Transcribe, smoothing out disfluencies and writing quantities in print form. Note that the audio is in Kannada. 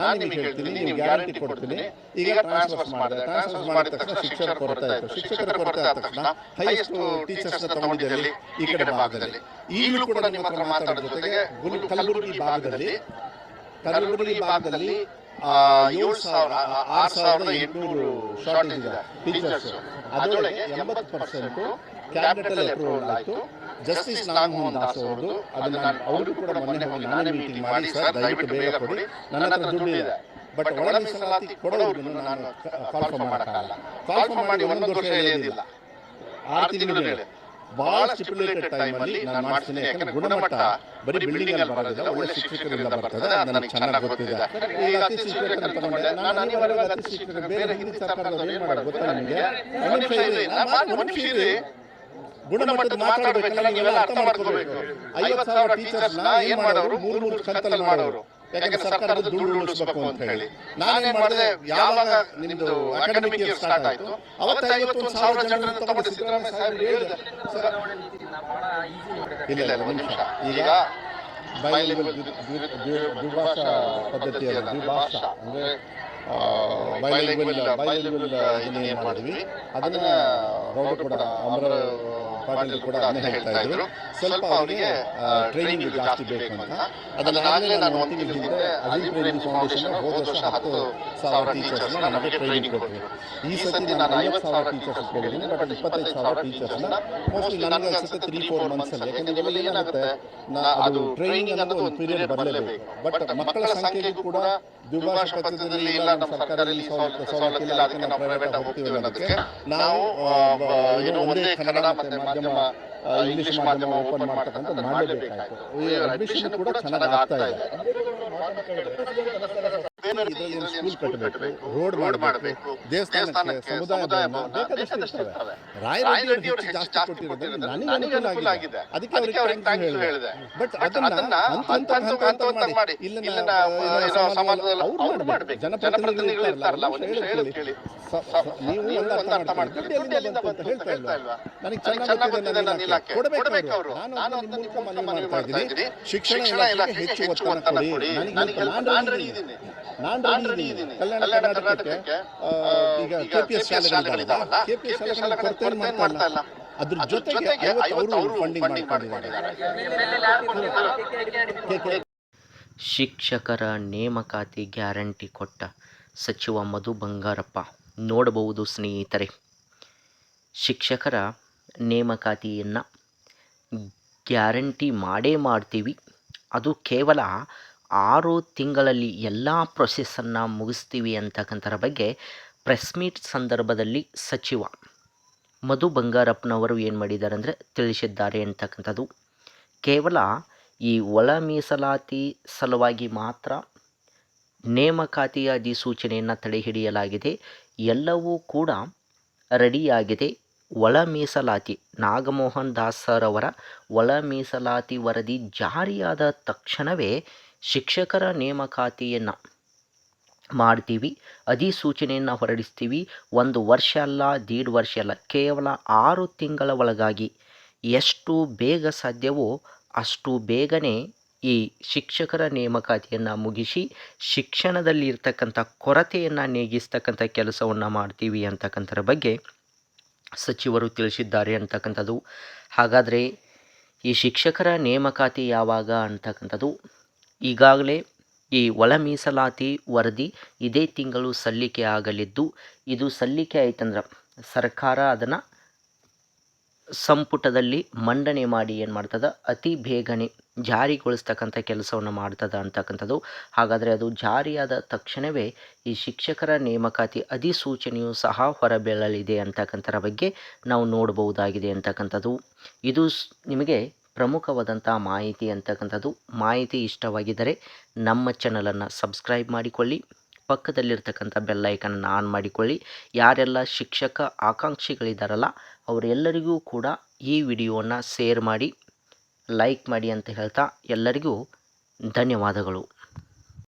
ನಾನು ನಿಮಗೆ ಹೇಳ್ತೀನಿ, ನೀವು ಗ್ಯಾರಂಟಿ ಕೊಡ್ತೀನಿ. ಈಗ ಟ್ರಾನ್ಸ್ಫರ್ಸ್ ಮಾಡಿದ ತಕ್ಷಣ ಶಿಕ್ಷಕರ ಕೊರತೆ ಆಯಿತು. ಶಿಕ್ಷಕರ ಕೊರತೆ ಆದ ತಕ್ಷಣ ಹೈಯೆಸ್ಟ್ ಟೀಚರ್ಸ್ನ ತಗೊಂಡಿದ್ದಲ್ಲಿ ಈ ಕಡೆ ಭಾಗದಲ್ಲಿ. ಈಗಲೂ ಕೂಡ ನಿಮ್ಮ ಹತ್ರ ಮಾತಾಡೋ ಜೊತೆಗೆ ಕಲಬುರಗಿ ಭಾಗದಲ್ಲಿ 6,800 ಶಾರ್ಟೇಜ್ ಇದೆ ಟೀಚರ್ಸ್. ಅದರೊಳಗೆ 80% ಕ್ಯಾಬಿನೆಟಲ್ಲಿ ಅಪ್ರೂವಲ್ ಆಯಿತು. ಜಸ್ಟಿಸ್ ನಾಗಮೋಹನ್ ದಾಸ್ ಅವ್ರದ್ದು ಅದನ್ನು ಅವ್ರಿಗೂ ಕೂಡ ಮೊನ್ನೆ ಹೋಗಿ ನಾನೇ ಮೀಟಿಂಗ್ ಮಾಡಿ, ಸರ್ ದಯವಿಟ್ಟು ಬೇಗ ಕೊಡಿ, ನನ್ನ ಹತ್ರ ದುಡ್ಡು ಇದೆ, ಬಟ್ ಒಳ ಮೀಸಲಾತಿ ಕೊಡೋರ್ಗು ನಾನು ಕಾಲ್ಫಾರ್ಮ್ ಮಾಡೋಕ್ಕಾಗಲ್ಲ. ಕಾಲ್ಫಾರ್ಮ್ ಮಾಡಿ 1 ವರ್ಷ ಹೇಳಿಲ್ಲ, 6 ತಿಂಗಳು ಹೇಳಿ, ಭಾಳ ಸ್ಟಿಪ್ಯುಲೇಟೆಡ್ ಟೈಮಲ್ಲಿ ನಾನು ಮಾಡ್ತೀನಿ. ಯಾಕಂದರೆ ಗುಣಮಟ್ಟ ಬರೀ ಬಿಲ್ಡಿಂಗಲ್ಲಿ ಬರೋದಿಲ್ಲ, ಒಳ್ಳೆ ಶಿಕ್ಷಕರಿಂದ ಬರ್ತದೆ, ಅದು ನನಗೆ ಚೆನ್ನಾಗಿ ಗೊತ್ತಿದೆ. ಈಗ ಅತಿ ಶಿಕ್ಷಕರನ್ನ ತಗೊಂಡೆ ನಾನು, ಅನಿವಾರ್ಯವಾಗಿ ಅತಿ ಶಿಕ್ಷಕರು ಬೇರೆ ಹಿಂದಿನ ಸರ್ಕಾರದವ್ರು ಏನು ಮಾಡೋದು ಗೊತ್ತಾ ನಿಮಗೆ? ಒಂದು ನಿಮಿಷ ಇರಿ, ಗುಣಮಟ್ಟದ ಮಾತಾಡಬೇಕಲ್ಲ, ನೀವೆಲ್ಲ ಅರ್ಥ ಮಾಡ್ಕೋಬೇಕು. 50,000 ಟೀಚರ್ಸ್ನ ಏನು ಮಾಡೋರು, 3 ಕಂತಲ್ಲಿ ಮಾಡೋರು, ಯಾಕಂದ್ರೆ ಸರ್ಕಾರದ ದುಡ್ಡು ಉಳಿಸ್ಬೇಕು ಅಂತ ಹೇಳಿ. ನಾನೇನು ಮಾಡಿದೆ, ಯಾವಾಗ ನಿಮ್ಮದು ಅಕಾಡೆಮಿಕ್ ಇಯರ್ ಸ್ಟಾರ್ಟ್ ಆಯಿತು ಅವತ್ತು 51,000 ಜನರನ್ನು ತಗೊಂಡು ಸಿದ್ದರಾಮಯ್ಯ ಸಾಹೇಬ್ ಹೇಳಿದೆ, ಇಲ್ಲ ನಿಮಿಷ, ಈಗ ದ್ವಿಭಾಷಾ ಪದ್ಧತಿಯಲ್ಲಿ ದ್ವಿಭಾಷಾ ಅಂದರೆ ಬೈಲಿಂಗ್ವಲ್ ಏನು ಮಾಡಿದ್ವಿ, ಅದನ್ನು ಗೌಡ ಕೂಡ ಅಮರ ಪಾಟೀಲ್ ಕೂಡ ಅದನ್ನೇ ಹೇಳ್ತಾ ಇದ್ರು. ಸ್ವಲ್ಪ ಅವರಿಗೆ ಟ್ರೈನಿಂಗ್ ಜಾಸ್ತಿ ಬೇಕು ಅಂತ. ಅದನ್ನಾಗಲೇ ನಾನು ಒಂದು ತಿಂಗಳ ಹಿಂದೆ ಅಜೀಂ ಟ್ರೈನಿಂಗ್ ಫೌಂಡೇಶನ್ ಹೋದ ವರ್ಷ 10,000 ಟೀಚರ್ಸ್ನ ನಮಗೆ ಟ್ರೈನಿಂಗ್ ಕೊಟ್ಟರು. ಈ ಸತಿ ನಾನು 50,000 ಟೀಚರ್ಸ್ ಕೇಳಿದ್ದೀನಿ, ಬಟ್ 25,000 ಟೀಚರ್ಸ್ನ ಮೋಸ್ಟ್ಲಿ ನನಗೆ ಅನಿಸುತ್ತೆ 3-4 ಮಂತ್ಸಲ್ಲಿ. ಯಾಕಂದರೆ ಏನಾಗುತ್ತೆ, ಅದು ಟ್ರೈನಿಂಗ್ ಅನ್ನೋದು ಒಂದು ಪೀರಿಯಡ್ ಬರಲೇಬೇಕು. ಬಟ್ ಮಕ್ಕಳ ಸಂಖ್ಯೆಗೂ ಕೂಡ ದ್ವಿಭಾಷಾ ಪದ್ಧತಿಯಲ್ಲಿ ಇಲ್ಲ, ನಮ್ಮ ಸರ್ಕಾರದಲ್ಲಿ ಸವಲತ್ತಿಲ್ಲ, ಅದಕ್ಕೆ ನಾವು ಪ್ರೈವೇಟ್ ಹೋಗ್ತೀವಿ ಅನ್ನೋದಕ್ಕೆ ನಾವು ಒಂದೇ ಕನ್ನಡ ಮತ್ತು ಮಾಧ್ಯಮ ಇಂಗ್ಲೀಷ್ ಮಾಧ್ಯಮ ಓಪನ್ ಮಾಡ್ತಕ್ಕಂಥ ಮಾಡಲೇಬೇಕಾಯಿತು. ಈ ಅಡ್ಮಿಷನ್ ಕೂಡ ಚೆನ್ನಾಗಿ ಆಗ್ತಾ ಇದೆ. ಸ್ಕೂಲ್ ಕಟ್ಟಬೇಕು, ರೋಡ್ ಮಾಡಬೇಕು, ದೇವಸ್ಥಾನಕ್ಕೆ ಸಮುದಾಯ ರಾಯರೆಡ್ಡಿ ಜಾಸ್ತಿ ಕೊಟ್ಟಿರೋದು ನನಗೆ ಅನುಕೂಲ ಆಗಿದೆ, ಅದಕ್ಕೆ ಅವ್ರಿಗೆ ಥ್ಯಾಂಕ್ಸ್ ಹೇಳಿದೆ. ಬಟ್ ಅದನ್ನ ಹಂತ ಮಾಡಿ ಇಲ್ಲಿನ ಸಮಾಜದಲ್ಲಿ ಅವ್ರು ಮಾಡಬೇಕು, ಜನಪ್ರತಿನಿಧಿಗಳು ಇರ್ತಾರಲ್ಲ, ಒಂದು ನಿಮಿಷ ಹೇಳಿ, ನೀವು ಒಂದು ಅರ್ಥ ಮಾಡ್ಕೊಳ್ಳಿ, ದುಡ್ಡು ಎಲ್ಲಿಂದ ಬಂತು ಹೇಳ್ತಾ ಇಲ್ವಾ? ನನಗೆ ಚೆನ್ನಾಗಿ ಗೊತ್ತಿದೆ, ನನ್ನ ಇಲಾಖೆ ಕೊಡಬೇಕು ಅವರು. ನಾನು ಅದನ್ನ ಮನವಿ ಮಾಡ್ತಾ ಇದ್ದೀನಿ, ಶಿಕ್ಷಣ ಇಲಾಖೆಗೆ ಹೆಚ್ಚು ಒತ್ತಡ ಕೊಡಿ. ನಾನು ರೆಡಿ ಇದ್ದೀನಿ ಕಲ್ಯಾಣ ಕರ್ನಾಟಕಕ್ಕೆ. ಈಗ KPS ಶಾಲೆಗಳಿದ್ದಾವಲ್ಲ, KPS ಶಾಲೆಗಳ ಕೊರತೆ ಮಾಡ್ತಾ ಇಲ್ಲ, ಅದ್ರ ಜೊತೆಗೆ ಅವರು ಫಂಡಿಂಗ್ ಮಾಡಿದ್ದಾರೆ. ಶಿಕ್ಷಕರ ನೇಮಕಾತಿ ಗ್ಯಾರಂಟಿ ಕೊಟ್ಟ ಸಚಿವ ಮಧು ಬಂಗಾರಪ್ಪ. ನೋಡಬಹುದು ಸ್ನೇಹಿತರೆ, ಶಿಕ್ಷಕರ ನೇಮಕಾತಿಯನ್ನು ಗ್ಯಾರಂಟಿ ಮಾಡೇ ಮಾಡ್ತೀವಿ, ಅದು ಕೇವಲ 6 ತಿಂಗಳಲ್ಲಿ ಎಲ್ಲ ಪ್ರೊಸೆಸನ್ನು ಮುಗಿಸ್ತೀವಿ ಅಂತಕ್ಕಂಥರ ಬಗ್ಗೆ ಪ್ರೆಸ್ ಮೀಟ್ ಸಂದರ್ಭದಲ್ಲಿ ಸಚಿವ ಮಧು ಬಂಗಾರಪ್ಪನವರು ಏನು ಮಾಡಿದ್ದಾರೆ ಅಂದರೆ ತಿಳಿಸಿದ್ದಾರೆ ಅಂತಕ್ಕಂಥದ್ದು. ಕೇವಲ ಈ ಒಳ ಮೀಸಲಾತಿ ಸಲುವಾಗಿ ಮಾತ್ರ ನೇಮಕಾತಿಯ ಅಧಿಸೂಚನೆಯನ್ನು ತಡೆಹಿಡಿಯಲಾಗಿದೆ, ಎಲ್ಲವೂ ಕೂಡ ರೆಡಿಯಾಗಿದೆ. ಒಳ ಮೀಸಲಾತಿ ನಾಗಮೋಹನ್ ದಾಸ್ ಸರ್ ಅವರ ಒಳ ಮೀಸಲಾತಿ ವರದಿ ಜಾರಿಯಾದ ತಕ್ಷಣವೇ ಶಿಕ್ಷಕರ ನೇಮಕಾತಿಯನ್ನು ಮಾಡ್ತೀವಿ, ಅಧಿಸೂಚನೆಯನ್ನು ಹೊರಡಿಸ್ತೀವಿ. 1 ವರ್ಷ ಅಲ್ಲ, 1.5 ವರ್ಷ ಅಲ್ಲ, ಕೇವಲ 6 ತಿಂಗಳ ಒಳಗಾಗಿ ಎಷ್ಟು ಬೇಗ ಸಾಧ್ಯವೋ ಅಷ್ಟು ಬೇಗನೆ ಈ ಶಿಕ್ಷಕರ ನೇಮಕಾತಿಯನ್ನು ಮುಗಿಸಿ ಶಿಕ್ಷಣದಲ್ಲಿ ಇರ್ತಕ್ಕಂಥ ಕೊರತೆಯನ್ನು ನೀಗಿಸ್ತಕ್ಕಂಥ ಕೆಲಸವನ್ನು ಮಾಡ್ತೀವಿ ಅಂತಕ್ಕಂಥರ ಬಗ್ಗೆ ಸಚಿವರು ತಿಳಿಸಿದ್ದಾರೆ ಅಂತಕ್ಕಂಥದ್ದು. ಹಾಗಾದರೆ ಈ ಶಿಕ್ಷಕರ ನೇಮಕಾತಿ ಯಾವಾಗ ಅಂತಕ್ಕಂಥದ್ದು, ಈಗಾಗಲೇ ಈ ಒಳ ಮೀಸಲಾತಿ ವರದಿ ಇದೇ ತಿಂಗಳು ಸಲ್ಲಿಕೆ ಆಗಲಿದ್ದು, ಇದು ಸಲ್ಲಿಕೆ ಆಯ್ತಂದ್ರೆ ಸರ್ಕಾರ ಅದನ್ನು ಸಂಪುಟದಲ್ಲಿ ಮಂಡನೆ ಮಾಡಿ ಏನು ಮಾಡ್ತದೆ, ಅತಿ ಬೇಗನೆ ಜಾರಿಗೊಳಿಸ್ತಕ್ಕಂಥ ಕೆಲಸವನ್ನು ಮಾಡ್ತದೆ ಅಂತಕ್ಕಂಥದ್ದು. ಹಾಗಾದರೆ ಅದು ಜಾರಿಯಾದ ತಕ್ಷಣವೇ ಈ ಶಿಕ್ಷಕರ ನೇಮಕಾತಿ ಅಧಿಸೂಚನೆಯು ಸಹ ಹೊರಬೀಳಲಿದೆ ಅಂತಕ್ಕಂಥರ ಬಗ್ಗೆ ನಾವು ನೋಡಬಹುದಾಗಿದೆ ಅಂತಕ್ಕಂಥದ್ದು. ಇದು ನಿಮಗೆ ಪ್ರಮುಖವಾದಂಥ ಮಾಹಿತಿ ಅಂತಕ್ಕಂಥದ್ದು. ಮಾಹಿತಿ ಇಷ್ಟವಾಗಿದ್ದರೆ ನಮ್ಮ ಚಾನಲನ್ನು ಸಬ್ಸ್ಕ್ರೈಬ್ ಮಾಡಿಕೊಳ್ಳಿ, ಪಕ್ಕದಲ್ಲಿರ್ತಕ್ಕಂಥ ಬೆಲ್ಲೈಕನನ್ನು ಆನ್ ಮಾಡಿಕೊಳ್ಳಿ. ಯಾರೆಲ್ಲ ಶಿಕ್ಷಕ ಆಕಾಂಕ್ಷಿಗಳಿದ್ದಾರಲ್ಲ ಅವರೆಲ್ಲರಿಗೂ ಕೂಡ ಈ ವಿಡಿಯೋವನ್ನು ಶೇರ್ ಮಾಡಿ, ಲೈಕ್ ಮಾಡಿ ಅಂತ ಹೇಳ್ತಾ ಎಲ್ಲರಿಗೂ ಧನ್ಯವಾದಗಳು.